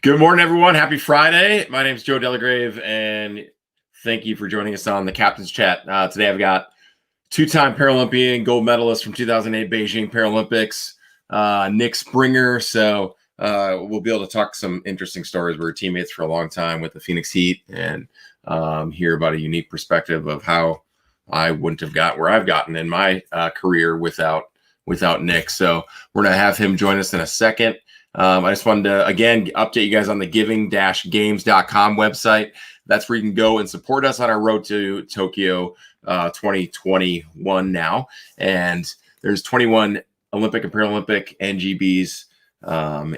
Good morning, everyone. Happy Friday. My name is Joe Delagrave, and thank you for joining us on the Captain's Chat. Today I've got two-time Paralympian gold medalist from 2008 Beijing Paralympics, Nick Springer. So we'll be able to talk some interesting stories. We were teammates for a long time with the Phoenix Heat and hear about a unique perspective of how I wouldn't have got where I've gotten in my career without Nick. So we're going to have him join us in a second. I just wanted to, again, update you guys on the giving-games.com website. That's where you can go and support us on our road to Tokyo 2021 now. And there's 21 Olympic and Paralympic NGBs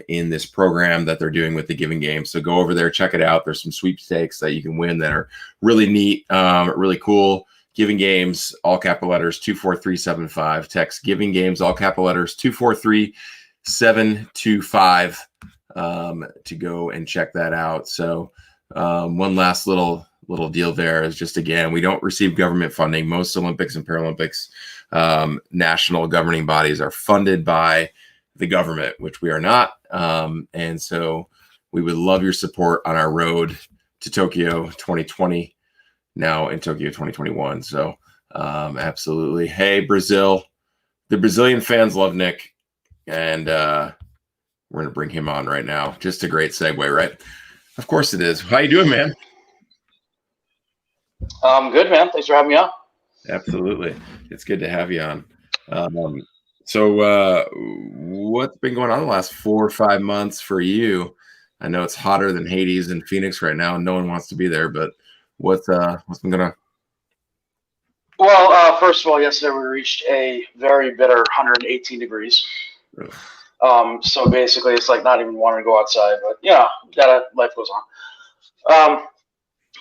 in this program that they're doing with the Giving Games. So go over there, check it out. There's some sweepstakes that you can win that are really neat, really cool. Giving Games, all capital letters, 24375. Text Giving Games, all capital letters, 243-725 to go and check that out. So one last little deal there is just, again, we don't receive government funding. Most Olympics and Paralympics national governing bodies are funded by the government, which we are not. And so we would love your support on our road to Tokyo 2020, now in Tokyo 2021. So absolutely. Hey, Brazil. The Brazilian fans love Nick. And we're going to bring him on right now. Just a great segue, right? Of course it is. How you doing, man? Good, man. Thanks for having me on. Absolutely. It's good to have you on. So what's been going on the last 4 or 5 months for you? I know it's hotter than Hades in Phoenix right now, and no one wants to be there, but what's been going on? Well, first of all, yesterday we reached a very bitter 118 degrees. So basically it's like not even wanting to go outside, but life goes on.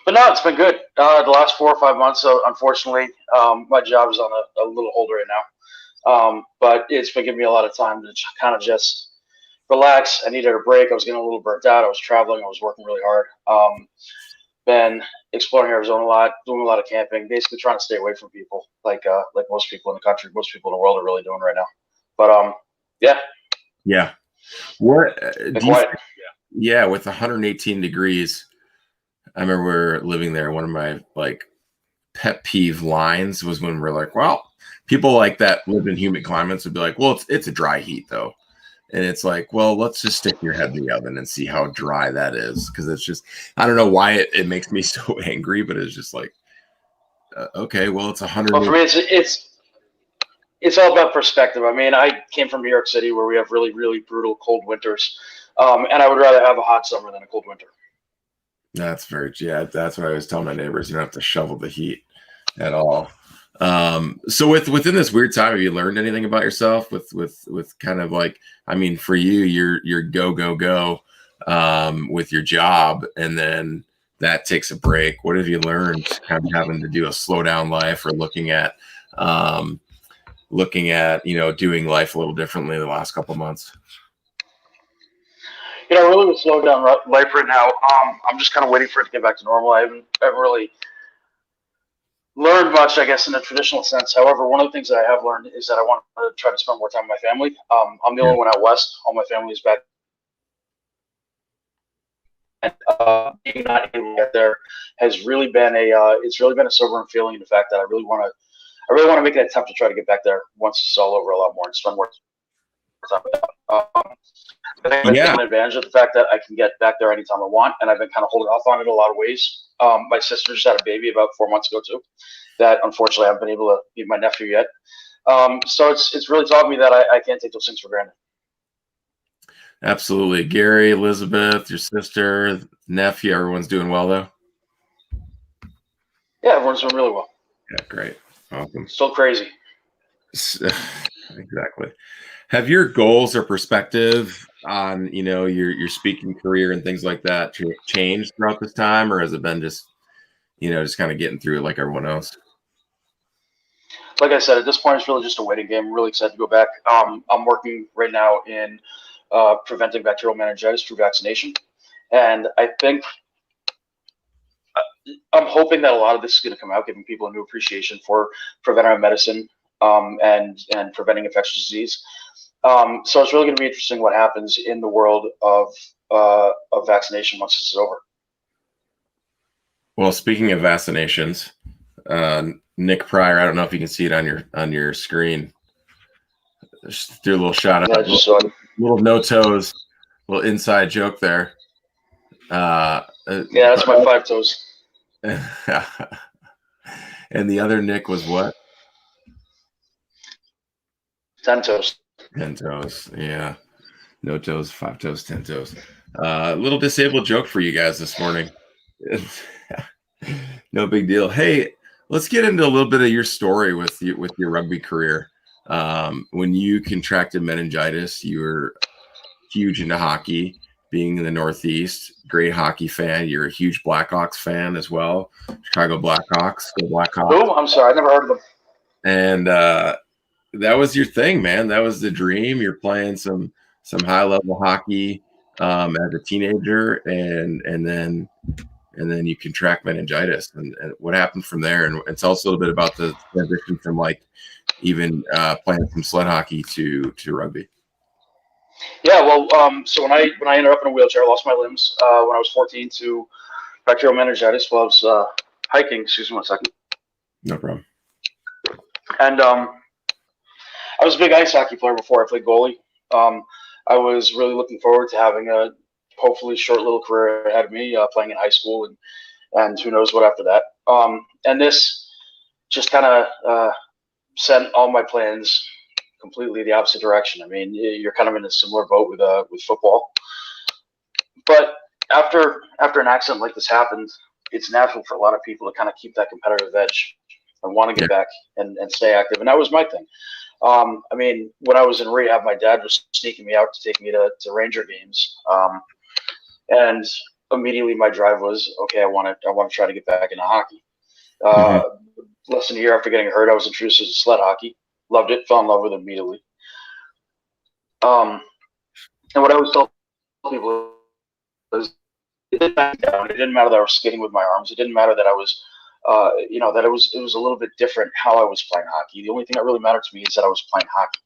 But no, it's been good. The last 4 or 5 months, unfortunately, my job is on a little hold right now. But it's been giving me a lot of time to kind of just relax. I needed a break. I was getting a little burnt out. I was traveling. I was working really hard. Been exploring Arizona a lot, doing a lot of camping, basically trying to stay away from people, like most people in the country, most people in the world are really doing right now. But yeah. What? With 118 degrees, I remember living there. One of my pet peeve lines was when we're like, well, people like that live in humid climates would be like, well, it's a dry heat though. And it's like, well, let's just stick your head in the oven and see how dry that is. Because it's just, I don't know why it makes me so angry, but it's just like, okay, well, it's 100. Well, for me, it's all about perspective. I mean, I came from New York City where we have really, really brutal cold winters. And I would rather have a hot summer than a cold winter. That's what I always tell my neighbors. You don't have to shovel the heat at all. So within this weird time, have you learned anything about yourself with kind of like, I mean, for you, you're go with your job, and then that takes a break. What have you learned kind of having to do a slow down life, or looking at doing life a little differently the last couple of months? Really with slow down life right now, I'm just kind of waiting for it to get back to normal. I haven't really learned much, I guess, in the traditional sense. However, one of the things that I have learned is that I want to try to spend more time with my family. I'm the only one out west. All my family is back. And being not able to get there has really been it's really been a sobering feeling, in the fact that I really want to make an attempt to try to get back there once it's all over a lot more and spend more time with them. I think I've taken advantage of the fact that I can get back there anytime I want, and I've been kind of holding off on it in a lot of ways. My sister just had a baby about 4 months ago too, that unfortunately I haven't been able to meet my nephew yet. So it's really taught me that I can't take those things for granted. Absolutely. Gary, Elizabeth, your sister, nephew, everyone's doing well though? Yeah, everyone's doing really well. Yeah, great. Awesome. Still crazy. Exactly. Have your goals or perspective on, your speaking career and things like that changed throughout this time, or has it been just kind of getting through it like everyone else? Like I said, at this point, it's really just a waiting game. I'm really excited to go back. I'm working right now in preventing bacterial meningitis through vaccination. And I think I'm hoping that a lot of this is going to come out, giving people a new appreciation for preventative medicine and preventing infectious disease. So it's really going to be interesting what happens in the world of vaccination once this is over. Well, speaking of vaccinations, Nick Pryor, I don't know if you can see it on your screen. Just do a little shout out. Yeah, I just saw it. Little no toes, little inside joke there. Yeah, that's my 5 toes. And the other Nick was what? 10 toes. 10 toes. Yeah. No toes, 5 toes, 10 toes. Little disabled joke for you guys this morning. No big deal. Hey, let's get into a little bit of your story with your rugby career. When you contracted meningitis, you were huge into hockey, being in the Northeast, great hockey fan. You're a huge Blackhawks fan as well. Chicago Blackhawks, go Blackhawks. Oh, I'm sorry, I never heard of them. And that was your thing, man. That was the dream. You're playing some high level hockey as a teenager, and then you contract meningitis. And what happened from there? And tell us a little bit about the transition from like even playing some sled hockey to rugby. Yeah, well, so when I ended up in a wheelchair, I lost my limbs when I was 14 to bacterial meningitis while I was hiking. Excuse me 1 second. No problem. And I was a big ice hockey player before I played goalie. I was really looking forward to having a hopefully short little career ahead of me, playing in high school and who knows what after that. And this just kind of sent all my plans completely the opposite direction. I mean, you're kind of in a similar boat with football. But after an accident like this happened, it's natural for a lot of people to kind of keep that competitive edge and want to get back and stay active. And that was my thing. I mean, when I was in rehab, my dad was sneaking me out to take me to Ranger games. And immediately my drive was, okay, I want to try to get back into hockey. Less than a year after getting hurt, I was introduced to sled hockey. Loved it, fell in love with it immediately. And what I always tell people is it didn't matter. It didn't matter that I was skating with my arms. It didn't matter that I was, that it was a little bit different how I was playing hockey. The only thing that really mattered to me is that I was playing hockey.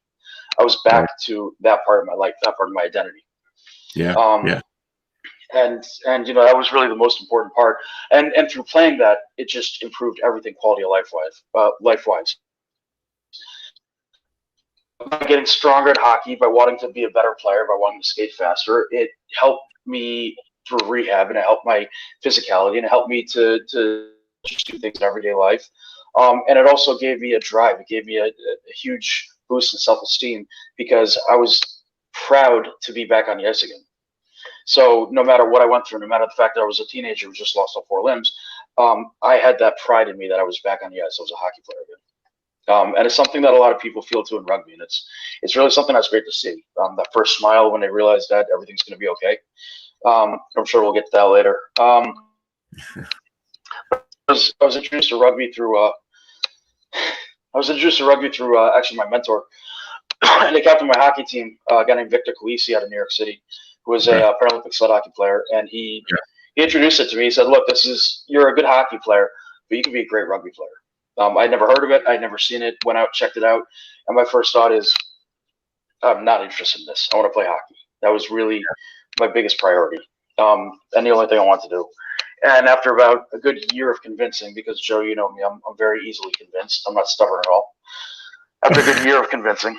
I was back to that part of my life, that part of my identity. Yeah. And that was really the most important part. And through playing that, it just improved everything quality of life wise. By getting stronger at hockey, by wanting to be a better player, by wanting to skate faster, it helped me through rehab, and it helped my physicality, and it helped me to just do things in everyday life. And it also gave me a drive. It gave me a huge boost in self-esteem because I was proud to be back on the ice again. So no matter what I went through, no matter the fact that I was a teenager who just lost all 4 limbs, I had that pride in me that I was back on the ice. I was a hockey player again. And it's something that a lot of people feel too in rugby, and it's really something that's great to see. That first smile when they realize that everything's going to be okay. I'm sure we'll get to that later. I was introduced to rugby through actually my mentor, and the captain of my hockey team, a guy named Victor Calisi out of New York City, who was a Paralympic sled hockey player, and he introduced it to me. He said, "Look, you're a good hockey player, but you can be a great rugby player." I'd never heard of it. I'd never seen it. Went out, checked it out. And my first thought is, I'm not interested in this. I want to play hockey. That was really my biggest priority. And the only thing I want to do. And after about a good year of convincing, because Joe, you know me, I'm very easily convinced. I'm not stubborn at all. After a good year of convincing,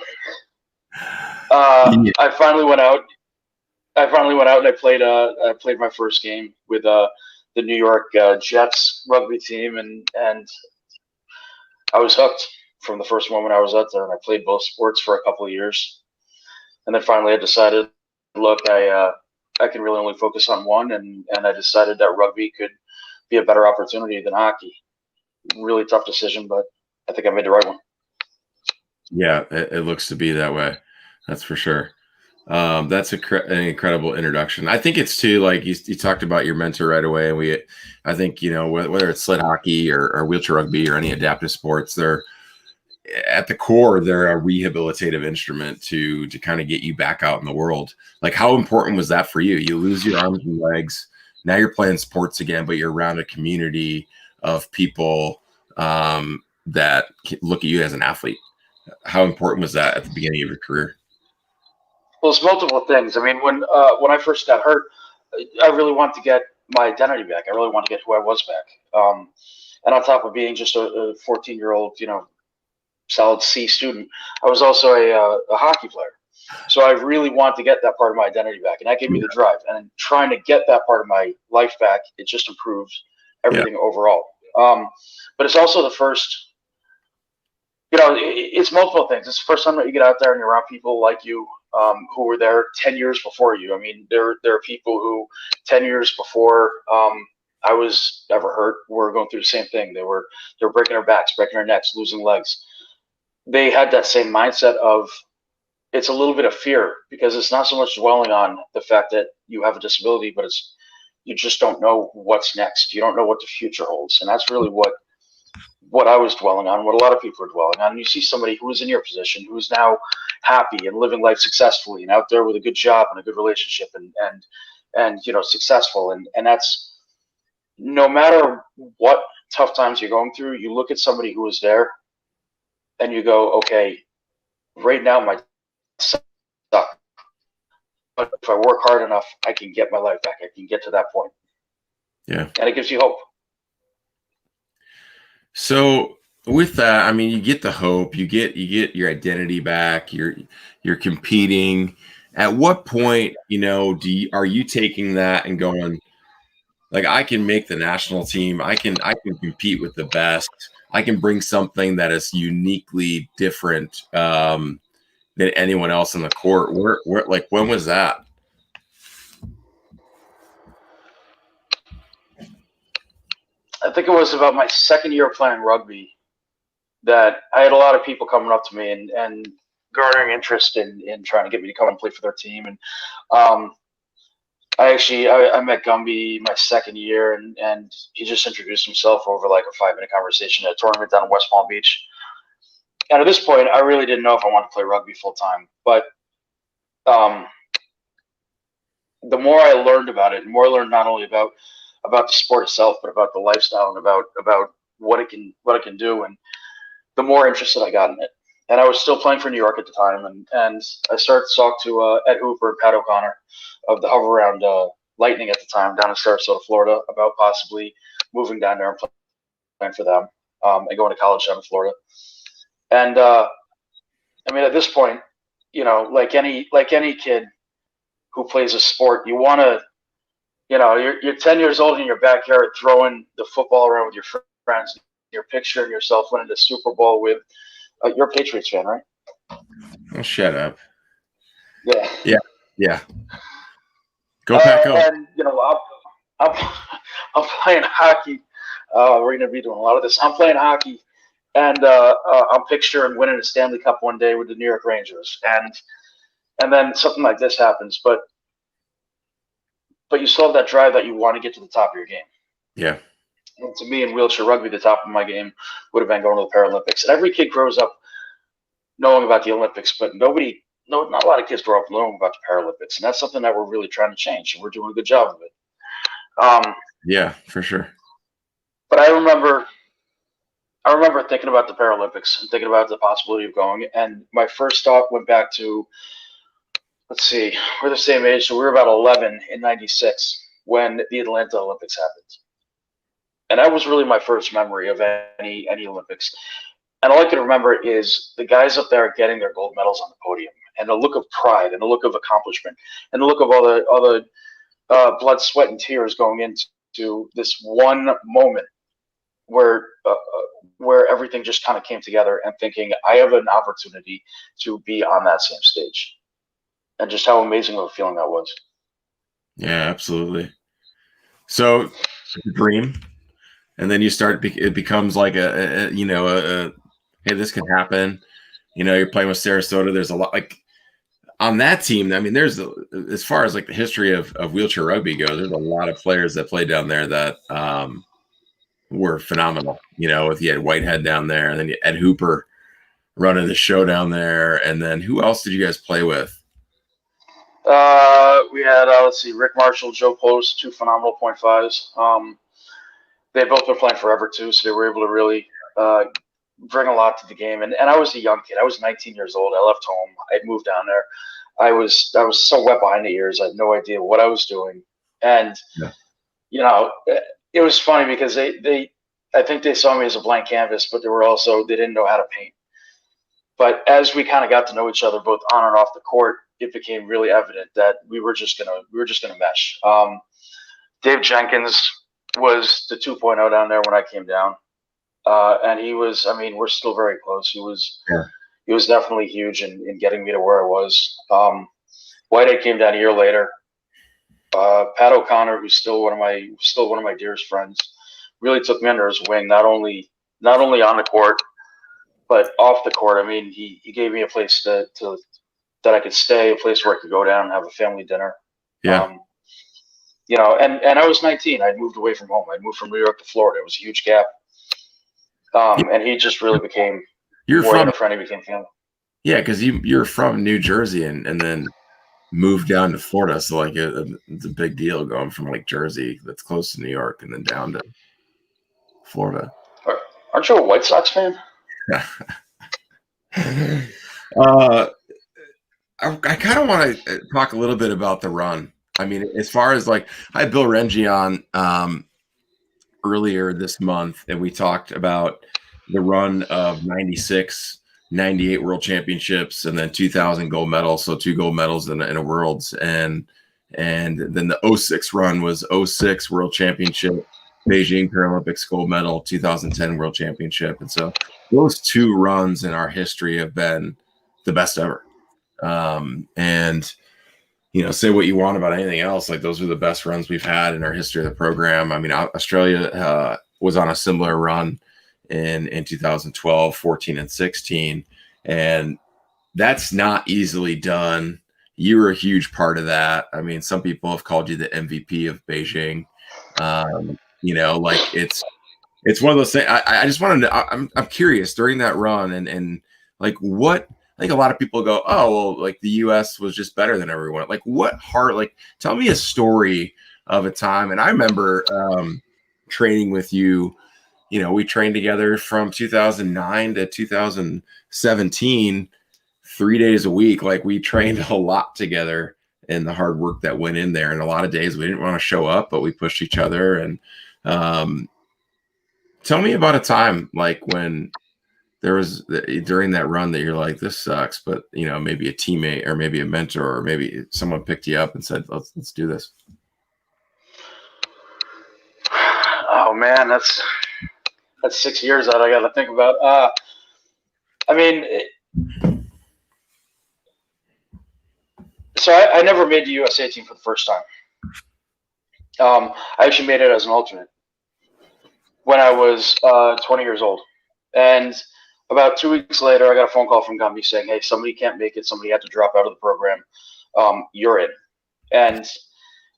I finally went out. And I played my first game with the New York Jets rugby team, and I was hooked from the first moment I was out there, and I played both sports for a couple of years. And then finally I decided, look, I can really only focus on one, and I decided that rugby could be a better opportunity than hockey. Really tough decision, but I think I made the right one. Yeah, it looks to be that way. That's for sure. That's an incredible introduction. I think it's too, like you talked about your mentor right away. And I think, whether it's sled hockey or wheelchair rugby or any adaptive sports, they're at the core, they're a rehabilitative instrument to kind of get you back out in the world. Like, how important was that for you? You lose your arms and legs. Now you're playing sports again, but you're around a community of people that look at you as an athlete. How important was that at the beginning of your career? Well, it's multiple things. I mean, when I first got hurt, I really wanted to get my identity back. I really wanted to get who I was back. And on top of being just a 14-year-old, solid C student, I was also a hockey player. So I really wanted to get that part of my identity back, and that gave me the drive. And trying to get that part of my life back, it just improves everything overall. But it's also the first. It's multiple things. It's the first time that you get out there and you're around people like you, who were there 10 years before you. I mean, there are people who 10 years before I was ever hurt were going through the same thing. They were breaking their backs, breaking their necks, losing legs. They had that same mindset of, it's a little bit of fear, because it's not so much dwelling on the fact that you have a disability, but you just don't know what's next. You don't know what the future holds. And that's really what I was dwelling on, what a lot of people are dwelling on. And you see somebody who is in your position, who is now happy and living life successfully and out there with a good job and a good relationship and successful. And that's, no matter what tough times you're going through, you look at somebody who is there and you go, okay, right now my suck, but if I work hard enough, I can get my life back. I can get to that point. Yeah. And it gives you hope. So with that, I mean, you get the hope, you get your identity back, you're competing. At what point, are you taking that and going, like, I can make the national team, I can compete with the best, I can bring something that is uniquely different than anyone else in the court? Where like, when was that? I think it was about my second year playing rugby that I had a lot of people coming up to me and garnering interest in trying to get me to come and play for their team. And I met Gumby my second year, and he just introduced himself over like a 5-minute conversation at a tournament down in West Palm Beach. And at this point, I really didn't know if I wanted to play rugby full time. But the more I learned about it, the more I learned not only about the sport itself, but about the lifestyle and about what it can do, and the more interested I got in it. And I was still playing for New York at the time, and I started to talk to Ed Hooper and Pat O'Connor of the Hover Round Lightning at the time down in Sarasota, Florida, about possibly moving down there and playing for them and going to college down in Florida. And I mean, at this point, like any kid who plays a sport, you want to, you're 10 years old in your backyard throwing the football around with your friends. You're picturing yourself winning the Super Bowl with. You're a Patriots fan, right? Oh, shut up. Yeah. Go Pack Go. And I'm playing hockey. We're going to be doing a lot of this. I'm playing hockey, and I'm picturing winning a Stanley Cup one day with the New York Rangers, and then something like this happens. But you still have that drive that you want to get to the top of your game. Yeah. And to me, in wheelchair rugby, the top of my game would have been going to the Paralympics. And every kid grows up knowing about the Olympics, but not a lot of kids grow up knowing about the Paralympics. And that's something that we're really trying to change, and we're doing a good job of it. Yeah, for sure. But I remember thinking about the Paralympics and thinking about the possibility of going. And my first thought went back to, let's see, we're the same age, so we were about 11 in '96 when the Atlanta Olympics happened. And that was really my first memory of any Olympics. And all I can remember is the guys up there getting their gold medals on the podium, and the look of pride, and the look of accomplishment, and the look of all the blood, sweat, and tears going into this one moment where everything just kind of came together, and thinking, I have an opportunity to be on that same stage, and just how amazing of a feeling that was. Yeah, absolutely. So it's a dream. And then you start, it becomes like hey, this can happen. You're playing with Sarasota. There's a lot, like, on that team. I mean, there's, as far as like the history of wheelchair rugby goes, there's a lot of players that played down there that were phenomenal. If you had Whitehead down there, and then you had Ed Hooper running the show down there. And then who else did you guys play with? We had, let's see, Rick Marshall, Joe Post, 2 phenomenal .5s. They've both been playing forever too, so they were able to really bring a lot to the game. And I was a young kid. I was 19 years old. I left home. I moved down there. I was so wet behind the ears. I had no idea what I was doing, and Yeah. It was funny because they I think they saw me as a blank canvas, but they didn't know how to paint. But as we kind of got to know each other, both on and off the court, it became really evident that we were just gonna mesh. Dave Jenkins was the 2.0 down there when I came down, and he was. I mean, we're still very close. Yeah. He was definitely huge in getting me to where I was. Whitehead came down a year later. Pat O'Connor, who's still one of my dearest friends, really took me under his wing. Not only on the court, but off the court. I mean, he gave me a place that I could stay, a place where I could go down and have a family dinner. Yeah. And I was 19. I'd moved away from home. I'd moved from New York to Florida. It was a huge gap. And he just really became more than a friend. He became family. Yeah, because you're from New Jersey and then moved down to Florida, so like it's a big deal going from like Jersey, that's close to New York, and then down to Florida. Aren't you a White Sox fan? I kind of want to talk a little bit about the run. I mean, as far as like, I had Bill Rengie on earlier this month, and we talked about the run of 96, 98 World Championships, and then 2000 gold medals. So 2 gold medals in a Worlds, and then the 06 run was 06 World Championship, Beijing Paralympics gold medal, 2010 World Championship, and so those 2 runs in our history have been the best ever. And say what you want about anything else, like those are the best runs we've had in our history of the program. I mean, Australia was on a similar run in 2012, 14, and 16, and that's not easily done. You were a huge part of that. I mean, some people have called you the MVP of Beijing. Like it's one of those things. I just wanted to. I'm curious during that run, and like what. I think a lot of people go, oh, well, like the U.S. was just better than everyone. Like tell me a story of a time. And I remember training with you. We trained together from 2009 to 2017, 3 days a week. Like we trained a lot together, and the hard work that went in there. And a lot of days we didn't want to show up, but we pushed each other. And tell me about a time like when there was during that run that you're like, this sucks, but maybe a teammate or maybe a mentor or maybe someone picked you up and said, let's do this. Oh man, that's 6 years that I got to think about. So I never made the USA team for the first time. I actually made it as an alternate when I was 20 years old, and about 2 weeks later, I got a phone call from Gumby saying, hey, somebody can't make it. Somebody had to drop out of the program. You're in. And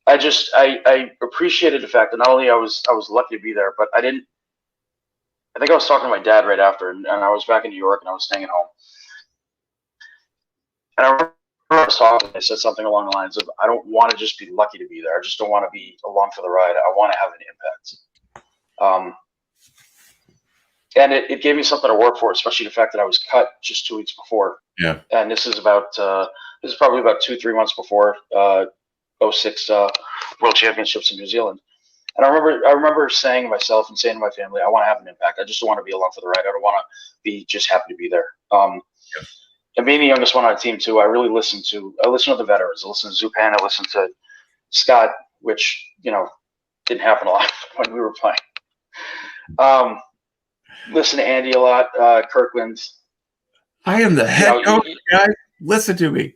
I appreciated the fact that not only I was lucky to be there, but I think I was talking to my dad right after, and I was back in New York, and I was staying at home. And I remember I was talking, I said something along the lines of, I don't want to just be lucky to be there. I just don't want to be along for the ride. I want to have an impact. And it gave me something to work for, especially the fact that I was cut just 2 weeks before. Yeah. And this is probably about 2-3 months before 06 World Championships in New Zealand. And I remember saying to myself and saying to my family, I want to have an impact. I just don't want to be along for the ride. I don't want to be just happy to be there. And being the youngest one on the team too, I really listened to the veterans. I listened to Zupan. I listened to Scott, which didn't happen a lot when we were playing. Listen to Andy a lot, Kirkland. I am the head coach, guy. Listen to me.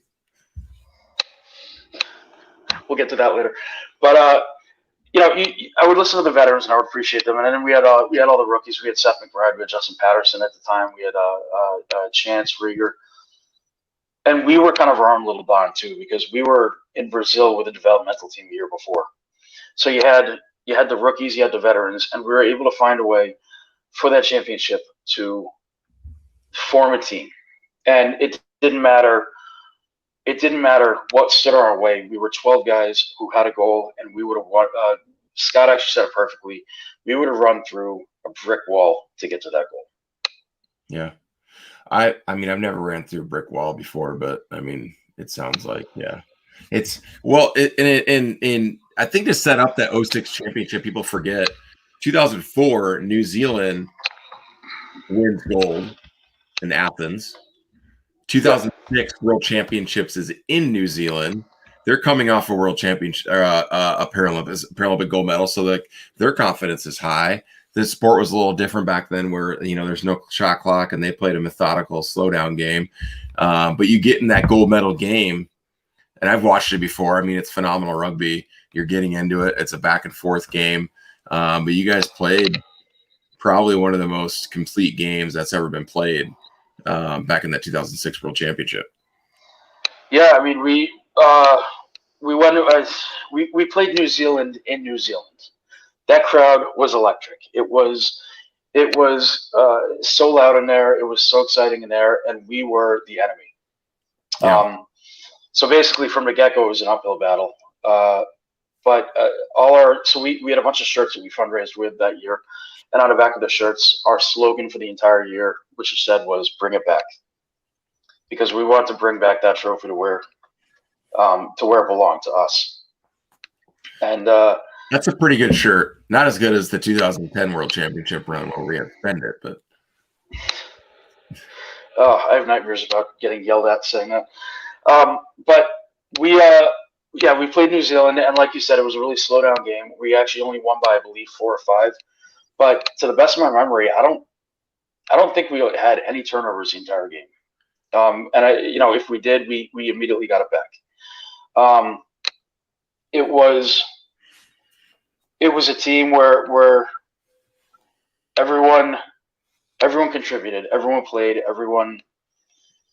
We'll get to that later. But I would listen to the veterans and I would appreciate them. And then we had all the rookies. We had Seth McBride, we had Justin Patterson at the time. We had Chance Rieger. And we were kind of our own little bond too, because we were in Brazil with a developmental team the year before. So you had the rookies, you had the veterans, and we were able to find a way for that championship to form a team. And it didn't matter what stood in our way. We were 12 guys who had a goal, and we would have won. Scott actually said it perfectly. We would have run through a brick wall to get to that goal. Yeah. I mean, I've never ran through a brick wall before, but I mean, It sounds like, yeah. It's well, in I think to set up that '06 championship, people forget 2004 New Zealand wins gold in Athens. Yeah. 2006 World Championships is in New Zealand. They're coming off a World Championship, a Paralympic gold medal, so like their confidence is high. The sport was a little different back then, where there's no shot clock, and they played a methodical, slow down game. But you get in that gold medal game, and I've watched it before. I mean, it's phenomenal rugby. You're getting into it. It's a back and forth game, but you guys played probably one of the most complete games that's ever been played back in that 2006 World Championship. Yeah, I mean, we went we played New Zealand in New Zealand. That crowd was electric. It was so loud in there. It was so exciting in there, and we were the enemy. Yeah. So basically, from the get go, it was an uphill battle. But we had a bunch of shirts that we fundraised with that year, and on the back of the shirts, our slogan for the entire year, which you said, was "Bring it back," because we wanted to bring back that trophy to where it belonged to us. And that's a pretty good shirt. Not as good as the 2010 World Championship run where we had to spend it, but I have nightmares about getting yelled at saying that. But we played New Zealand, and like you said, it was a really slow down game. We actually only won by, I believe, 4 or 5. But to the best of my memory, I don't think we had any turnovers the entire game. And if we did, we immediately got it back. It was a team where everyone contributed, everyone played, everyone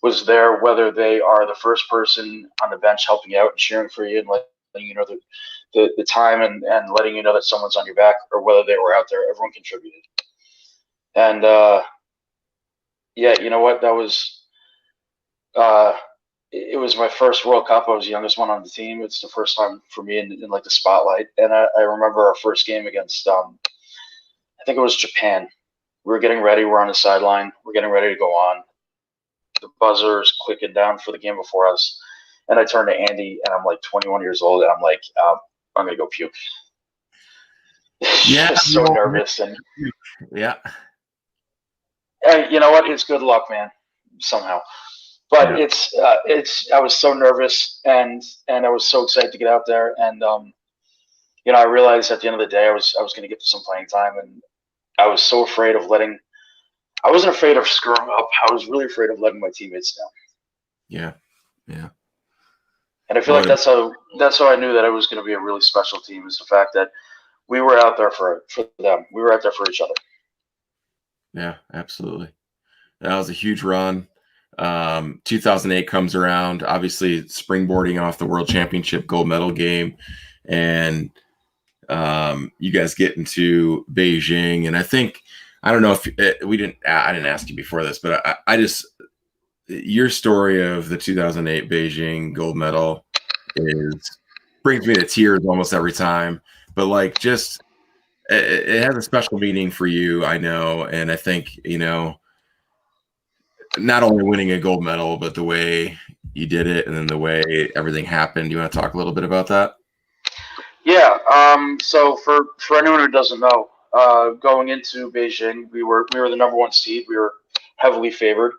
was there, whether they are the first person on the bench helping you out and cheering for you and letting you know the time and letting you know that someone's on your back, or whether they were out there, everyone contributed. And you know what? That was it was my first World Cup. I was the youngest one on the team. It's the first time for me in like the spotlight. And I remember our first game against I think it was Japan. We were getting ready. We're on the sideline. We're getting ready to go on. The buzzer's clicking down for the game before us. And I turned to Andy, and I'm like 21 years old, and I'm like, I'm going to go puke. Yeah. Just so nervous. And yeah. Hey, you know what? It's good luck, man, somehow. But I was so nervous, and I was so excited to get out there. And, I realized at the end of the day, I was going to get some playing time, and I was so afraid of I wasn't afraid of screwing up. I was really afraid of letting my teammates down. Yeah. Yeah. And I feel like that's how I knew that it was going to be a really special team, is the fact that we were out there for them. We were out there for each other. Yeah, absolutely. That was a huge run. 2008 comes around, obviously springboarding off the World Championship gold medal game, and you guys get into Beijing. And I don't know if I didn't ask you before this, but I just, your story of the 2008 Beijing gold medal brings me to tears almost every time. But like, just it has a special meaning for you, I know, and I think not only winning a gold medal, but the way you did it, and then the way everything happened. You want to talk a little bit about that? Yeah. So for anyone who doesn't know, going into Beijing, we were the number 1 seed. We were heavily favored,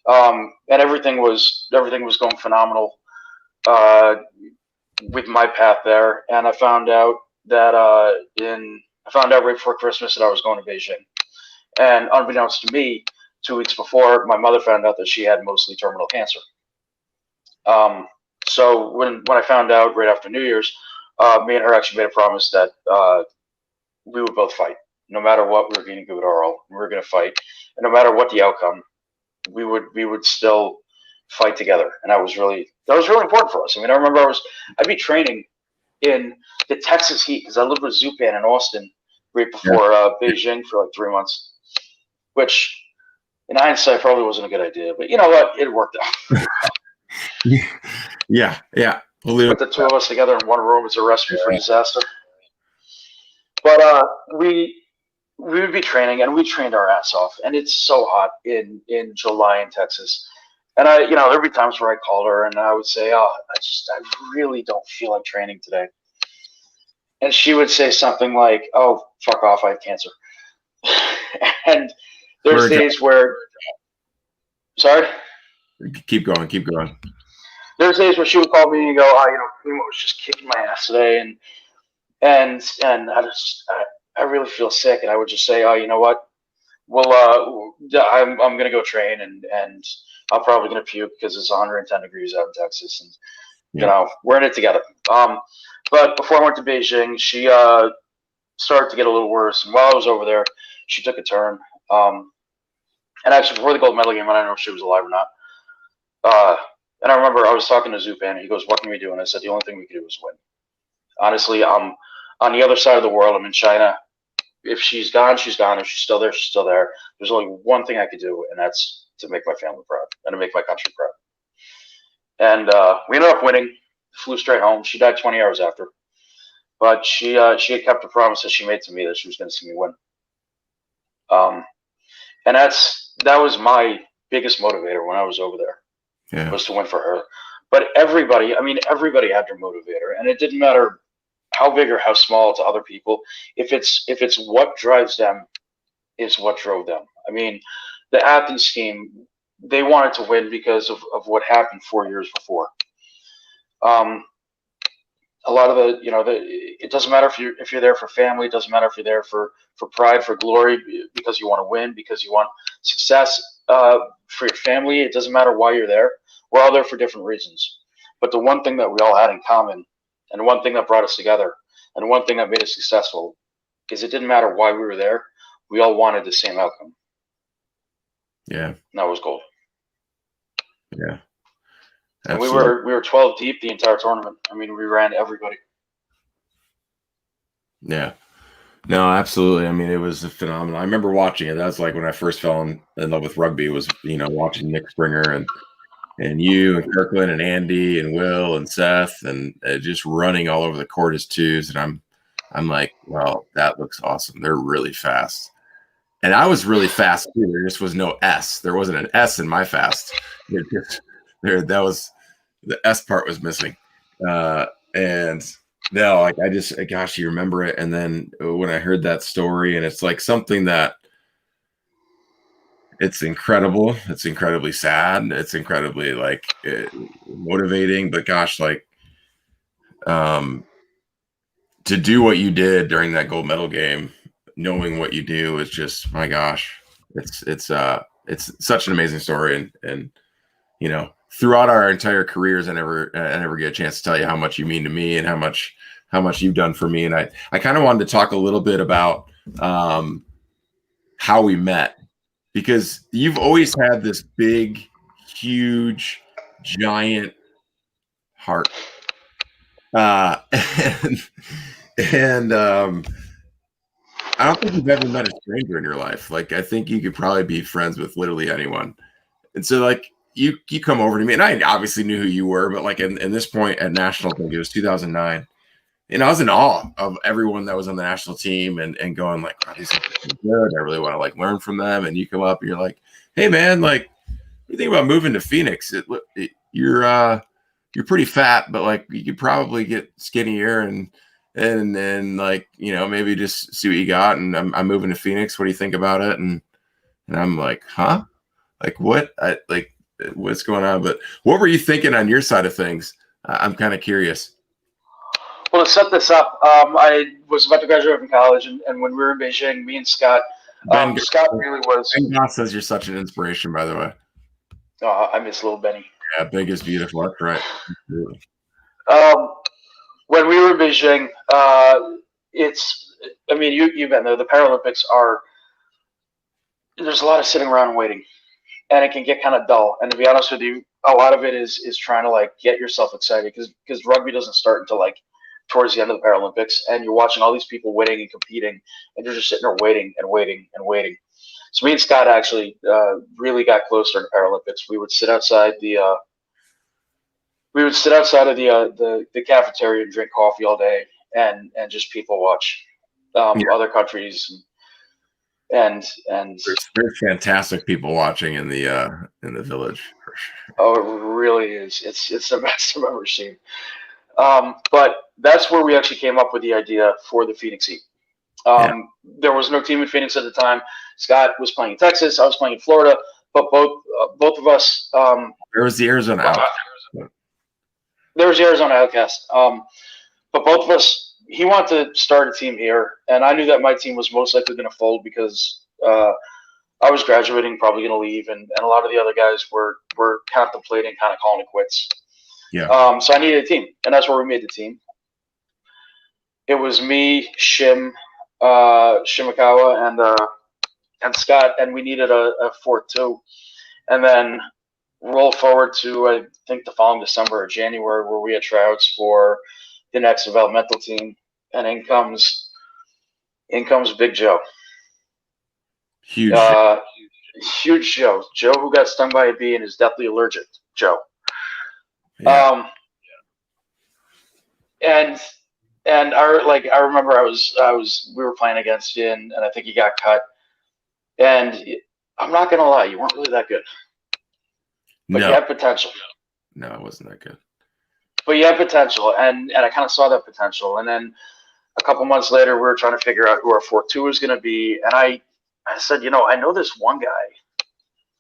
and everything was going phenomenal with my path there. And I found out right before Christmas that I was going to Beijing, and unbeknownst to me, 2 weeks before, my mother found out that she had mostly terminal cancer. So when I found out right after New Year's, me and her actually made a promise that we would both fight. No matter what, we were going to give it our all. We were going to fight. And no matter what the outcome, we would still fight together. And that was really important for us. I mean, I remember I'd be training in the Texas heat, because I lived with Zupan in Austin right before Beijing for like 3 months, which in hindsight probably wasn't a good idea. But you know what? It worked out. Yeah. Put the 2 of us together in one room. It's a recipe for disaster. But we would be training, and we trained our ass off. And it's so hot in July in Texas. And there'd be times where I called her and I would say, "Oh, I really don't feel like training today." And she would say something like, "Oh, fuck off, I have cancer." And there's days where, sorry? Keep going. Keep going. There's days where she would call me and go, "Oh, Primo was just kicking my ass today, and I really feel sick." And I would just say, "Oh, you know what? Well, I'm gonna go train, and I'm probably gonna puke because it's 110 degrees out in Texas, and we're in it together." But before I went to Beijing, she started to get a little worse, and while I was over there, she took a turn. And actually, before the gold medal game, I don't know if she was alive or not. And I remember I was talking to Zupan. He goes, "What can we do?" And I said, "The only thing we can do is win." Honestly, I'm on the other side of the world. I'm in China. If she's gone, she's gone. If she's still there, she's still there. There's only one thing I could do, and that's to make my family proud and to make my country proud. And we ended up winning. Flew straight home. She died 20 hours after, but she had kept the promise that she made to me that she was going to see me win. And that was my biggest motivator when I was over there. Yeah. Was to win for her. But everybody had their motivator, and it didn't matter how big or how small to other people. If it's what drives them, is what drove them. I mean, the Athens team, they wanted to win because of what happened 4 years before. A lot of it doesn't matter if you're there for family. It doesn't matter if you're there for pride, for glory, because you want to win, because you want success for your family. It doesn't matter why you're there. We're all there for different reasons. But the one thing that we all had in common, and the one thing that brought us together, and the one thing that made us successful, is it didn't matter why we were there. We all wanted the same outcome. Yeah. And that was gold. Yeah. And we were 12 deep the entire tournament. I mean, we ran everybody. Yeah. No, absolutely. I mean, it was phenomenal. I remember watching it. That was like when I first fell in love with rugby, was, watching Nick Springer and you and Kirkland and Andy and Will and Seth and just running all over the court as twos. And I'm like, well, that looks awesome. They're really fast. And I was really fast too. There just was no S. There wasn't an S in my fast. That was the S part was missing. And no, like gosh, you remember it. And then when I heard that story, and it's like something that it's incredible. It's incredibly sad. It's incredibly motivating, but gosh, to do what you did during that gold medal game, knowing what you do is just, my gosh, it's such an amazing story. And throughout our entire careers, I never get a chance to tell you how much you mean to me and how much you've done for me. And I kind of wanted to talk a little bit about how we met, because you've always had this big, huge, giant heart. And I don't think you've ever met a stranger in your life. Like, I think you could probably be friends with literally anyone. And so, like, you come over to me, and I obviously knew who you were, but like in this point at national, I think it was 2009, and I was in awe of everyone that was on the national team, and going like, wow, these guys are good. I really want to learn from them. And you come up and you're like, hey man, like, what do you think about moving to Phoenix? You're pretty fat, but like you could probably get skinnier and maybe just see what you got. And I'm moving to Phoenix. What do you think about it? And I'm like, huh? Like what? What's going on? But what were you thinking on your side of things? I'm kind of curious. Well, to set this up, I was about to graduate from college, and when we were in Beijing, me and Scott, Scott really was. Ben Goss says you're such an inspiration, by the way. Oh, I miss little Benny. Yeah, big is beautiful. That's right. When we were in Beijing, you've been there. The Paralympics there's a lot of sitting around and waiting, and it can get kind of dull. And to be honest with you, a lot of it is trying to get yourself excited, because rugby doesn't start until towards the end of the Paralympics, and you're watching all these people winning and competing, and you're just sitting there waiting and waiting and waiting. So me and Scott actually really got close during the Paralympics. We would sit outside of the cafeteria and drink coffee all day, and just people watch other countries. There's fantastic people watching in the village. Oh, it really is. It's the best I've ever seen. But that's where we actually came up with the idea for the Phoenix Heat. There was no team in Phoenix at the time. Scott was playing in Texas. I was playing in Florida. But both of us. There was the Arizona Outcast. There was the Arizona Outcast. But both of us, he wanted to start a team here, and I knew that my team was most likely going to fold because I was graduating, probably going to leave, and a lot of the other guys were contemplating kind of calling it quits. Yeah. So I needed a team, and that's where we made the team. It was me, Shimakawa, and Scott, and we needed a fourth too. And then roll forward to I think the following December or January, where we had tryouts for the next developmental team, and in comes Big Joe. Huge Joe. Joe who got stung by a bee and is deathly allergic. Joe. Yeah. And I remember we were playing against you, and I think you got cut. And I'm not gonna lie, you weren't really that good. But you had potential. No, it wasn't that good. But you had potential, and I kind of saw that potential. And then a couple months later, we were trying to figure out who our 4-2 was going to be. And I said, I know this one guy.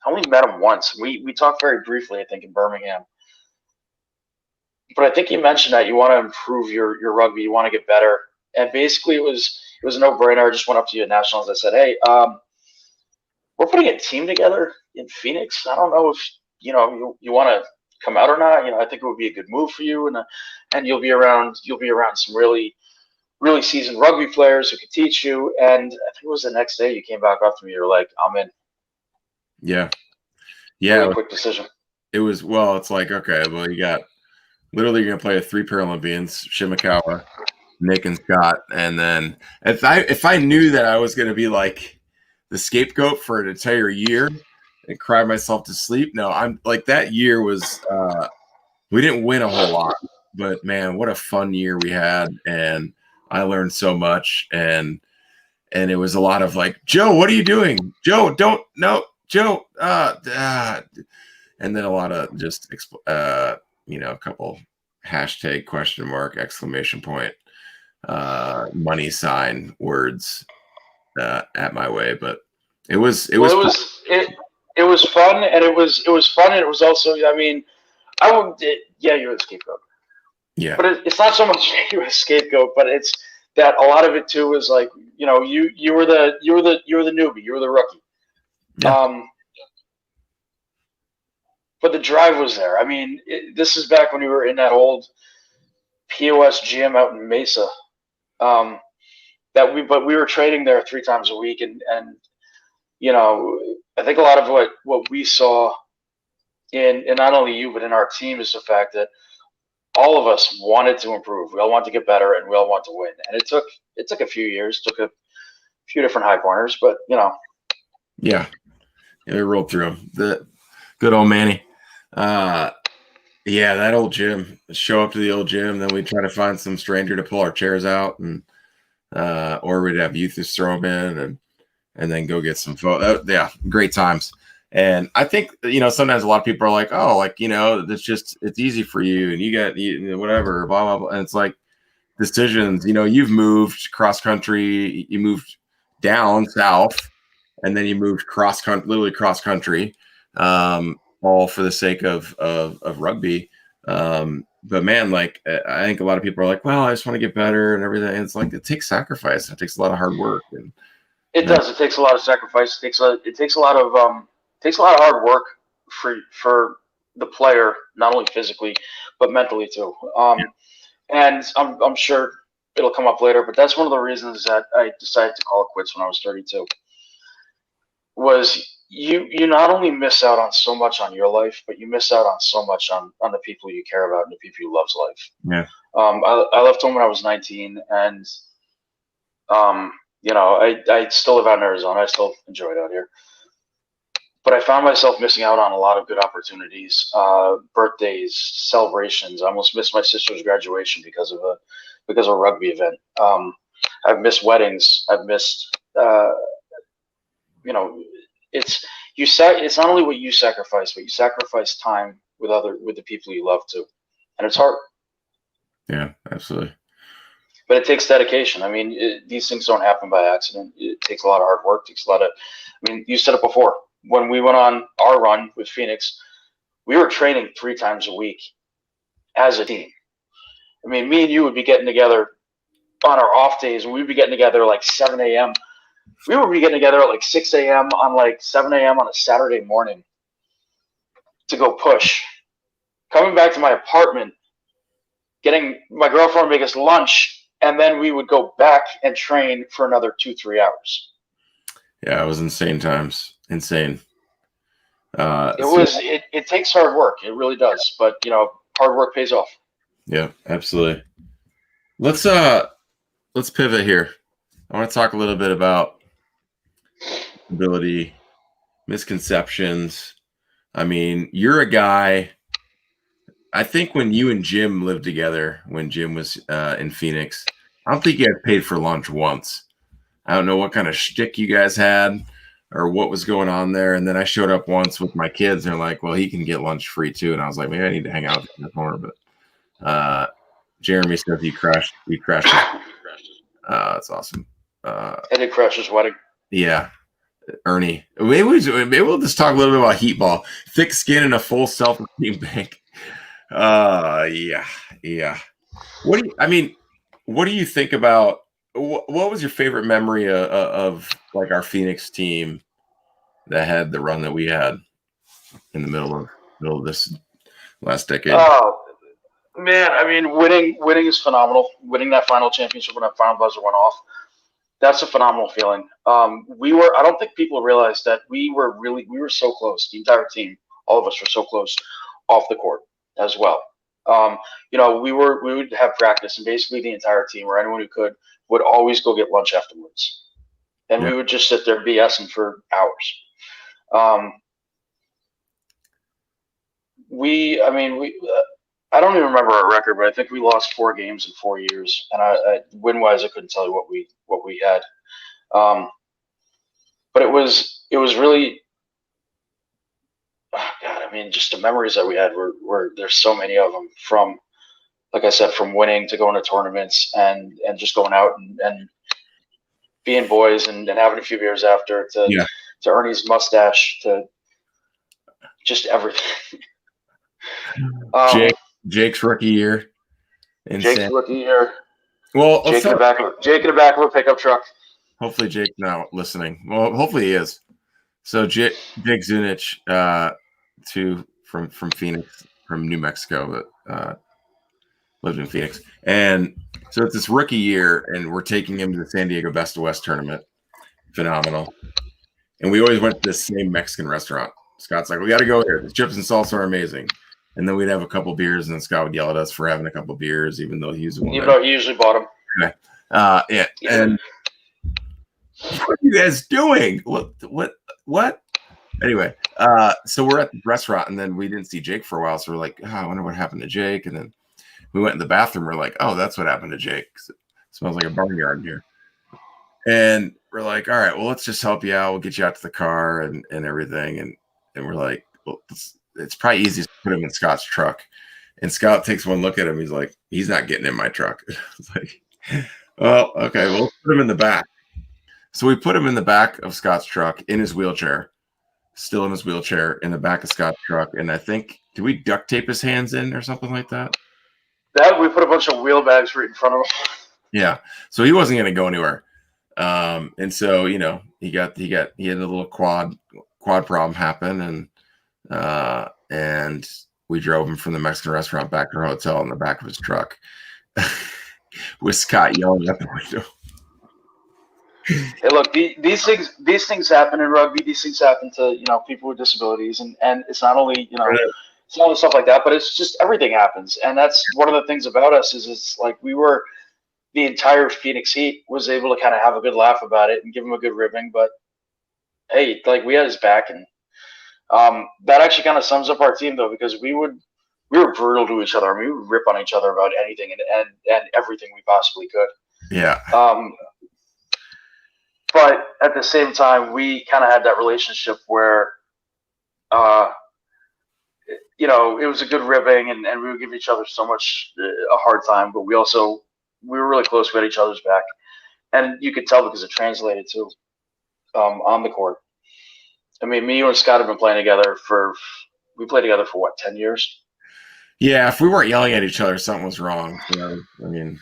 I only met him once. We talked very briefly, I think, in Birmingham. But I think you mentioned that you want to improve your rugby, you want to get better. And basically, it was a no-brainer. I just went up to you at Nationals. I said, hey, we're putting a team together in Phoenix. I don't know if you want to come out or not. I think it would be a good move for you, and you'll be around some really, really seasoned rugby players who could teach you. And I think it was the next day you came back up to me. You're like, I'm in. Yeah. Really quick decision. It was, well, it's like, okay, well, you got literally you're gonna play with 3 Paralympians, Shimakawa, Nick, and Scott, and then if I knew that I was gonna be like the scapegoat for an entire year and cry myself to sleep. No, I'm like, that year was we didn't win a whole lot, but man, what a fun year we had, and I learned so much, and it was a lot of like, Joe, what are you doing? Joe, don't, no, Joe, and then a lot of just a couple hashtag question mark exclamation point money sign words at my way, but it was fun, and it was fun, and it was also, I mean, you were the scapegoat. Yeah. But it's not so much you were a scapegoat, but it's that a lot of it too was like, you were the newbie, you were the rookie. Yeah. But the drive was there. I mean, this is back when we were in that old POS gym out in Mesa. But we were training there 3 times a week, and I think a lot of what we saw in not only you but in our team is the fact that all of us wanted to improve. We all want to get better, and we all want to win. And it took a few years, took a few different high corners, but Yeah, we rolled through them. The good old Manny. That old gym. Show up to the old gym, then we'd try to find some stranger to pull our chairs out, and or we'd have youth just throw them in, and then go get some photos. Great times. And I think, sometimes a lot of people are like, oh, like, it's easy for you, and you get whatever, blah, blah, blah. And it's like decisions, you've moved cross country, you moved down south, and then you moved literally cross country, all for the sake of rugby. But man, like, I think a lot of people are like, well, I just want to get better and everything. And it's like, it takes sacrifice. It takes a lot of hard work. And it does. It takes a lot of sacrifice. It takes a lot of hard work for the player, not only physically but mentally too. And I'm sure it'll come up later, but that's one of the reasons that I decided to call it quits when I was 32. Was you not only miss out on so much on your life, but you miss out on so much on the people you care about and the people you love's life. Yeah. I left home when I was 19, and I still live out in Arizona. I still enjoy it out here. But I found myself missing out on a lot of good opportunities, birthdays, celebrations. I almost missed my sister's graduation because of a rugby event. I've missed weddings. I've missed it's it's not only what you sacrifice, but you sacrifice time with the people you love too, and it's hard. Yeah, absolutely. But it takes dedication. I mean, these things don't happen by accident. It takes a lot of hard work. It takes a lot of. I mean, you said it before. When we went on our run with Phoenix, we were training 3 times a week as a team. I mean, me and you would be getting together on our off days, and we'd be getting together like 7 a.m. We would be getting together at like 6 a.m. on like 7 a.m. on a Saturday morning to go push. Coming back to my apartment, getting my girlfriend to make us lunch, and then we would go back and train for another 2-3 hours. Yeah, it was insane times. Insane. It takes hard work. It really does. But hard work pays off. Yeah, absolutely. Let's pivot here. I want to talk a little bit about ability, misconceptions. I mean, you're a guy. I think when you and Jim lived together, when Jim was in Phoenix, I don't think you had paid for lunch once. I don't know what kind of shtick you guys had or what was going on there. And then I showed up once with my kids, and they're like, "Well, he can get lunch free too." And I was like, "Maybe I need to hang out in the corner." But Jeremy says he crashed. That's awesome. I did crash his wedding. Yeah. Ernie. Maybe we'll just talk a little bit about heat ball. Thick skin and a full self-esteem bank. Yeah. What do you think about what was your favorite memory of like our Phoenix team that had the run that we had in the middle of this last decade? Oh man, I mean, winning is phenomenal. Winning that final championship when that final buzzer went off, that's a phenomenal feeling. I don't think people realize that we were so close. The entire team, all of us were so close off the court as well. We would have practice, and basically the entire team or anyone who could would always go get lunch afterwards, and we would just sit there BSing for hours. I don't even remember our record, but I think we lost 4 games in 4 years, and I win-wise, I couldn't tell you what we had. But it was really, oh God. I mean, just the memories that we had were there's so many of them, from, like I said, from winning to going to tournaments and just going out and being boys and having a few beers after, to Ernie's mustache, to just everything. Jake's rookie year. Jake's rookie year. Well, Jake in the back of a pickup truck. Hopefully Jake's now listening. Well, hopefully he is. So Jake Zunich, from Phoenix, from New Mexico, but lived in Phoenix. And so it's this rookie year, and we're taking him to the San Diego Best of West tournament. Phenomenal. And we always went to this same Mexican restaurant. Scott's like, "We got to go here. The chips and salsa are amazing." And then we'd have a couple beers, and then Scott would yell at us for having a couple beers, even though he was the one. Even though he usually bought them. Okay. Yeah. And what are you guys doing? What? Anyway, so we're at the restaurant, and then we didn't see Jake for a while. So we're like, I wonder what happened to Jake. And then we went in the bathroom. We're like, oh, that's what happened to Jake. It smells like a barnyard in here. And we're like, all right, well, let's just help you out. We'll get you out to the car and everything. And we're like, well, it's probably easiest to put him in Scott's truck. And Scott takes one look at him. He's like, he's not getting in my truck. It's like, well, okay, we'll put him in the back. So we put him in the back of Scott's truck in his wheelchair, still in his wheelchair, in the back of Scott's truck. And I think, did we duct tape his hands in or something like that? We put a bunch of wheel bags right in front of him. Yeah. So he wasn't going to go anywhere. And so, he had a little quad problem happen, and we drove him from the Mexican restaurant back to our hotel in the back of his truck with Scott yelling at the window. Hey, look, these things happen in rugby. These things happen to people with disabilities, and it's not only it's not only stuff like that, but it's just everything happens. And that's one of the things about us is it's like the entire Phoenix Heat was able to kind of have a good laugh about it and give him a good ribbing. But hey, like, we had his back, and that actually kind of sums up our team, though, because we were brutal to each other. I mean, we would rip on each other about anything and everything we possibly could. Yeah. but at the same time, we kind of had that relationship where, it was a good ribbing, and we would give each other so much a hard time, but we were really close. We had each other's back, and you could tell because it translated too on the court. I mean, me, you, and Scott have been playing together we played together for what, 10 years? Yeah, if we weren't yelling at each other, something was wrong. I mean,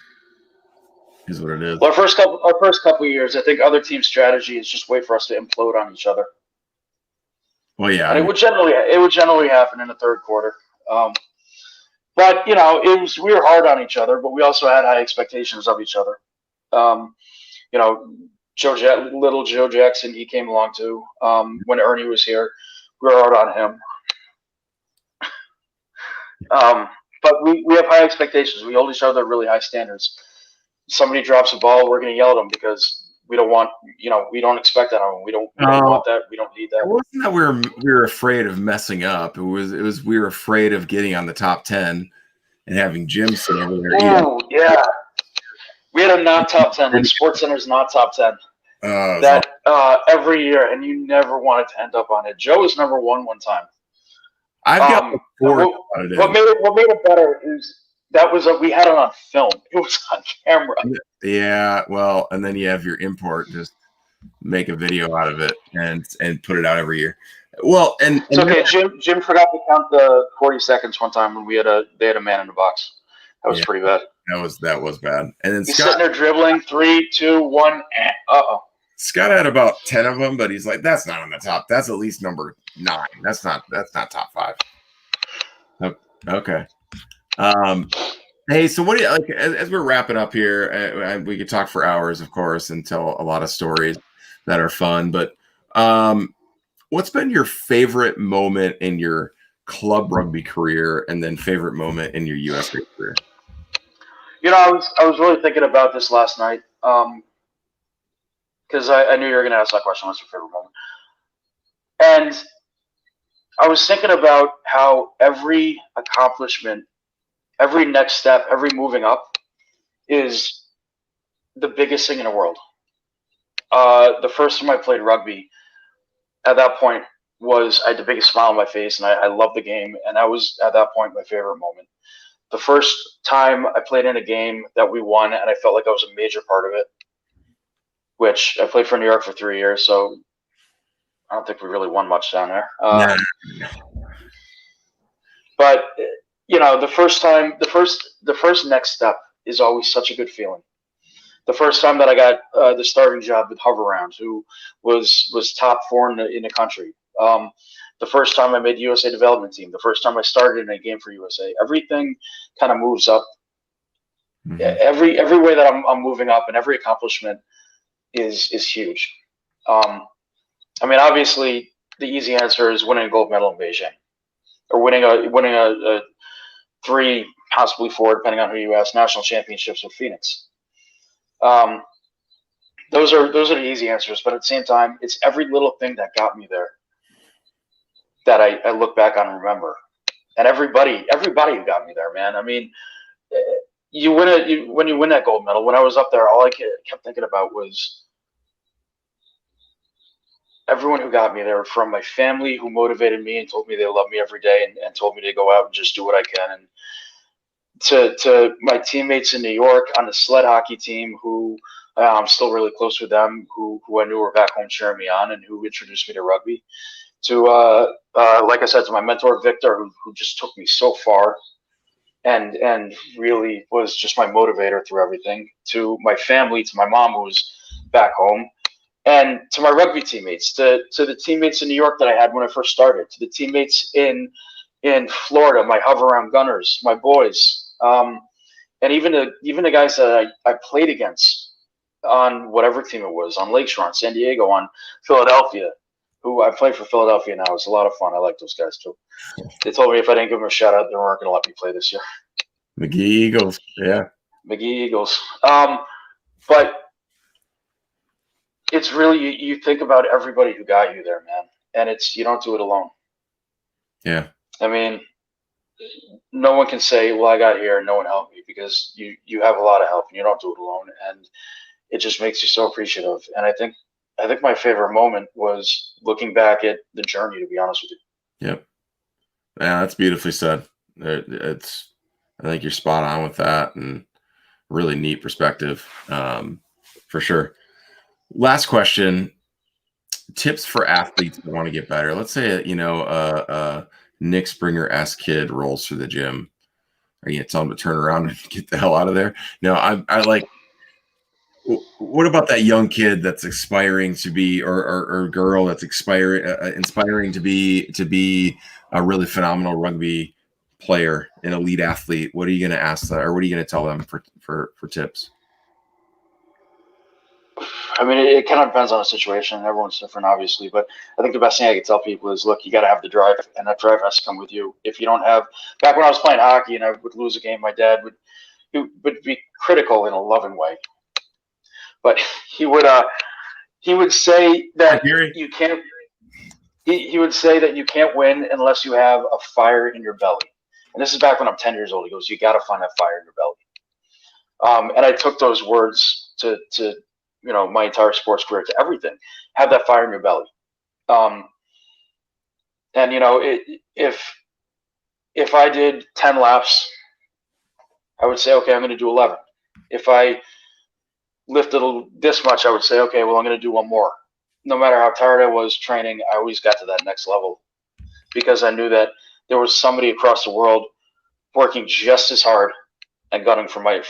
is what it is. Well, our first couple of years, I think other teams' strategy is just wait for us to implode on each other. Well, yeah, and it would generally happen in the third quarter. But we were hard on each other, but we also had high expectations of each other. Little Joe Jackson, he came along too. When Ernie was here, we were hard on him. But we have high expectations. We hold each other really high standards. Somebody drops a ball, we're going to yell at them because we don't want, we don't expect that on them. We don't want that. We don't need that. It wasn't that we were afraid of messing up. It was we were afraid of getting on the top 10 and having Jim sit over there. Oh, yeah. We had a not top 10. Like SportsCenter's not top 10. Every year, and you never wanted to end up on it. Joe was number one time. I've got what made it better is we had it on film. It was on camera. Yeah, well, and then you have your import just make a video out of it and put it out every year. Well, and it's okay. Jim forgot to count the 40 seconds one time when they had a man in the box. That was pretty bad. That was bad. And then he's sitting there dribbling 3, 2, 1. Scott had about 10 of them, but he's like, that's not on the top. That's at least number 9. That's not top 5. Okay. Hey, so what do you like as we're wrapping up here? We could talk for hours, of course, and tell a lot of stories that are fun. But what's been your favorite moment in your club rugby career, and then favorite moment in your USA career? I was really thinking about this last night because I knew you were going to ask that question. What's your favorite moment? And I was thinking about how every accomplishment, every next step, every moving up is the biggest thing in the world. The first time I played rugby, at that point, I had the biggest smile on my face, and I loved the game, and that was, at that point, my favorite moment. The first time I played in a game that we won, and I felt like I was a major part of it, which I played for New York for 3 years, so I don't think we really won much down there. But the first next step is always such a good feeling. The first time that I got the starting job with Hoveround, who was top 4 in the country. The first time I made USA development team. The first time I started in a game for USA. Everything kind of moves up. Mm-hmm. Every way that I'm moving up, and every accomplishment is huge. I mean, obviously, the easy answer is winning a gold medal in Beijing, or winning a 3, possibly 4, depending on who you ask, national championships with Phoenix. Those are the easy answers, but at the same time, it's every little thing that got me there that I look back on and remember. And everybody who got me there, man. I mean, when you win that gold medal. When I was up there, all I kept thinking about was everyone who got me there, from my family who motivated me and told me they love me every day and told me to go out and just do what I can, and to my teammates in New York on the sled hockey team who I'm still really close with them, who I knew were back home cheering me on and who introduced me to rugby, to like I said, to my mentor Victor, who just took me so far and really was just my motivator through everything, to my family, to my mom who was back home, and to my rugby teammates, to the teammates in New York that I had when I first started, to the teammates in Florida, my Hoveround Gunners, my boys, and even the guys that I played against on whatever team it was, on Lakeshore, on San Diego, on Philadelphia, who I played for Philadelphia now. It's a lot of fun. I like those guys too. They told me if I didn't give them a shout out, they weren't going to let me play this year. McGee Eagles, yeah. McGee Eagles. But it's really, you think about everybody who got you there, man. And you don't do it alone. Yeah. I mean, no one can say, well, I got here and no one helped me, because you have a lot of help and you don't do it alone. And it just makes you so appreciative. And I think I think my favorite moment was looking back at the journey, to be honest with you. Yep. Yeah, that's beautifully said. I think you're spot on with that, and really neat perspective, for sure. Last question: tips for athletes who want to get better. Let's say Nick Springer-esque kid rolls through the gym. Are you gonna tell him to turn around and get the hell out of there? No, I like. What about that young kid that's aspiring to be, or girl that's inspiring to be a really phenomenal rugby player, an elite athlete? What are you going to ask them, or what are you going to tell them for tips? I mean, it kind of depends on the situation. Everyone's different, obviously, but I think the best thing I can tell people is, look, you got to have the drive, and that drive has to come with you. If you don't have, back when I was playing hockey and I would lose a game, my dad would be critical in a loving way, but he would say that you can't. He would say that you can't win unless you have a fire in your belly. And this is back when I'm 10 years old. He goes, you got to find that fire in your belly. And I took those words to my entire sports career, to everything. Have that fire in your belly. If I did 10 laps, I would say, okay, I'm going to do 11. If I lifted this much, I would say, okay, well, I'm going to do one more. No matter how tired I was training, I always got to that next level, because I knew that there was somebody across the world working just as hard and gunning for me.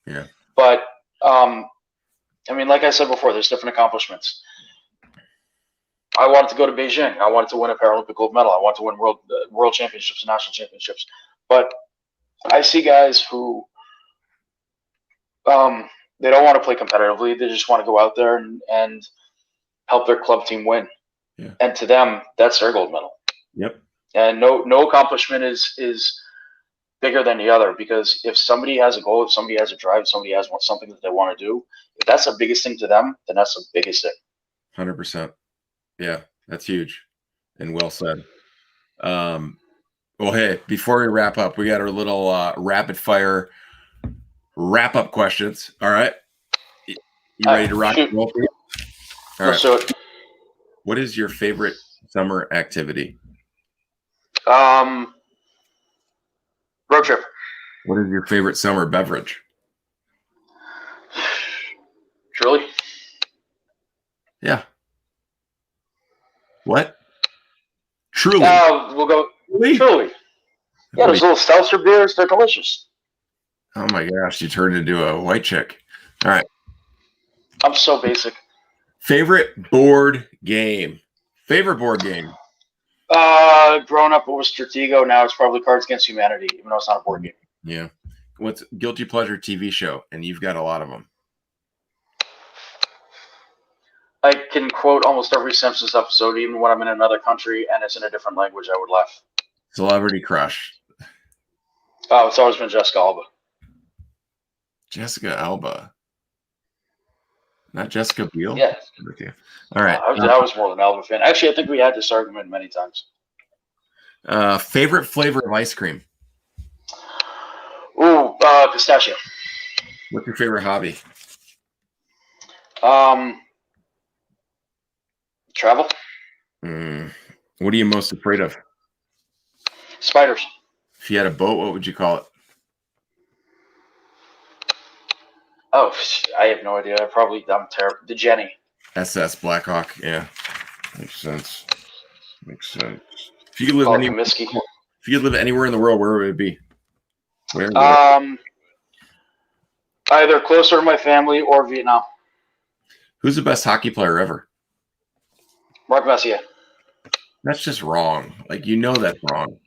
Yeah. But I mean, like I said before, there's different accomplishments. I wanted to go to Beijing. I wanted to win a Paralympic gold medal. I wanted to win world championships and national championships. But I see guys who they don't want to play competitively. They just want to go out there and help their club team win. Yeah. And to them, that's their gold medal. Yep. And no accomplishment is bigger than the other, because if somebody has a goal, if somebody has a drive, if somebody has something that they want to do, if that's the biggest thing to them, then that's the biggest thing. 100%. Yeah, that's huge and well said. Well, hey, before we wrap up, we got our little rapid fire wrap up questions. All right. You ready to rock and roll? All right. So, what is your favorite summer activity? Road trip. What is your favorite summer beverage? Truly. Yeah. What? Truly. We'll go Truly. Yeah, those little seltzer beers, they're delicious. Oh my gosh, you turned into a white chick. All right. I'm so basic. Favorite board game? Growing up, it was Stratego. Now it's probably Cards Against Humanity, even though it's not a board game. Yeah. What's guilty pleasure TV show? And you've got a lot of them. I can quote almost every Simpsons episode, even when I'm in another country and it's in a different language. I would laugh. Celebrity crush? Oh, it's always been Jessica Alba. Jessica Alba. Not Jessica Biel? Yeah. All right. I was more than Alba fan. Actually, I think we had this argument many times. Favorite flavor of ice cream? Ooh, pistachio. What's your favorite hobby? Travel. What are you most afraid of? Spiders. If you had a boat, what would you call it? Oh, I have no idea. I'm terrible. The Jenny. SS Blackhawk. Yeah, makes sense. If you could live anywhere in the world, where would it be? Where? Either closer to my family or Vietnam. Who's the best hockey player ever? Mark Messier. That's just wrong. Like, that's wrong.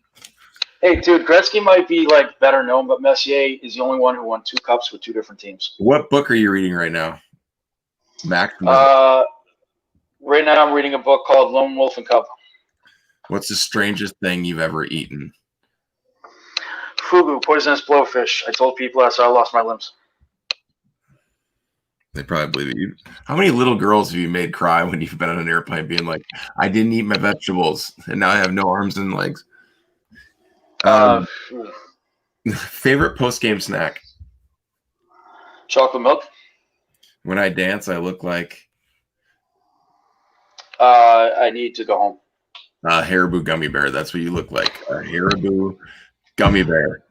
Hey, dude, Gretzky might be better known, but Messier is the only one who won 2 cups with 2 different teams. What book are you reading right now? Max? Right now I'm reading a book called Lone Wolf and Cub. What's the strangest thing you've ever eaten? Fugu, poisonous blowfish. I told people that's how I lost my limbs. They probably believe you. How many little girls have you made cry when you've been on an airplane being like, I didn't eat my vegetables and now I have no arms and legs? Favorite post-game snack? Chocolate milk. When I dance, I look like I need to go home. Haribo gummy bear. That's what you look like. A Haribo gummy bear.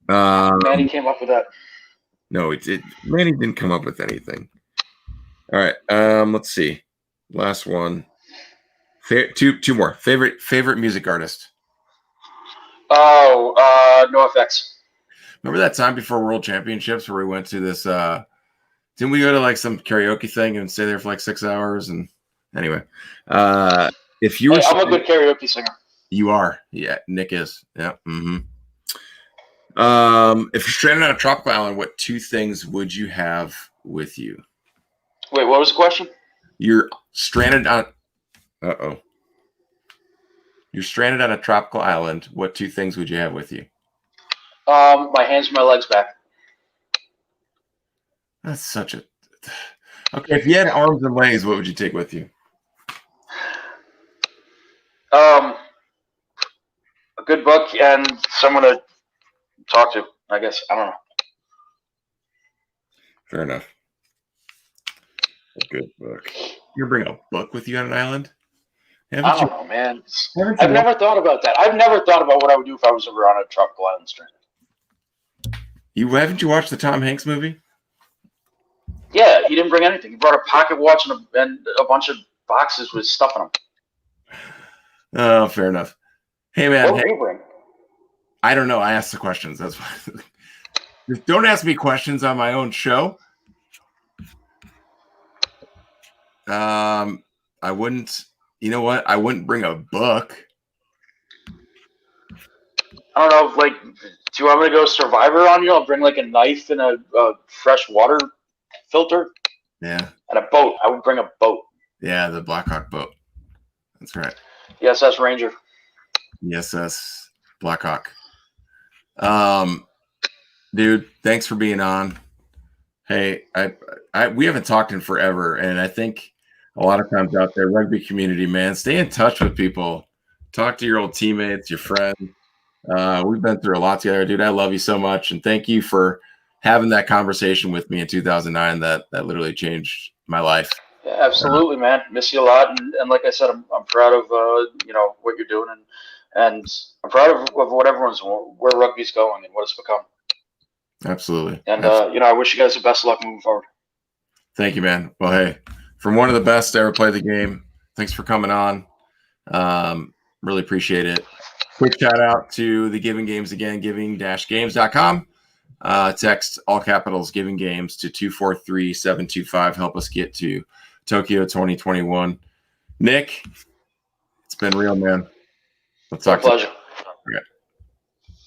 Manny came up with that. No, Manny didn't come up with anything. All right. Let's see. Last one. Two more. Favorite music artist. Oh, NoFX. Remember that time before World Championships where we went to this? Didn't we go to like some karaoke thing and stay there for like 6 hours? And anyway, if you were, I'm a good karaoke singer. You are, yeah. Nick is, yeah. Mm-hmm. If you're stranded on a tropical island, what 2 things would you have with you? Wait, what was the question? You're stranded on. You're stranded on a tropical island. What 2 things would you have with you? My hands and my legs back. That's such a. Okay, if you had arms and legs, what would you take with you? A good book and someone to talk to, I guess. I don't know. Fair enough. A good book. You're bringing a book with you on an island? I don't know, man. I've never thought about that. I've never thought about what I would do if I was ever on a tropical island stranded. Haven't you watched the Tom Hanks movie? Yeah, he didn't bring anything. He brought a pocket watch and a bunch of boxes with stuff in them. Oh, fair enough. Hey, man. What do you bring? I don't know. I asked the questions. That's why. Just don't ask me questions on my own show. I wouldn't. You know what? I wouldn't bring a book. I don't know. Like, do you want me to go Survivor on you? I'll bring like a knife and a fresh water filter. Yeah. And a boat. I would bring a boat. Yeah, the Blackhawk boat. That's right. Yes, that's Ranger. SS Blackhawk. Dude, thanks for being on. Hey, we haven't talked in forever, and I think a lot of times out there, rugby community, man, stay in touch with people. Talk to your old teammates, your friends. We've been through a lot together, dude. I love you so much, and thank you for having that conversation with me in 2009. That literally changed my life. Yeah, absolutely, man. Miss you a lot, and like I said, I'm proud of what you're doing, and I'm proud of what everyone's where rugby's going and what it's become. Absolutely. And I wish you guys the best of luck moving forward. Thank you, man. Well, hey, from one of the best to ever play the game, thanks for coming on. Really appreciate it. Quick shout out to the Giving Games again, giving-games.com. Text all capitals Giving Games to 243-725. Help us get to Tokyo 2021. Nick, it's been real, man. Let's talk. Pleasure. Okay.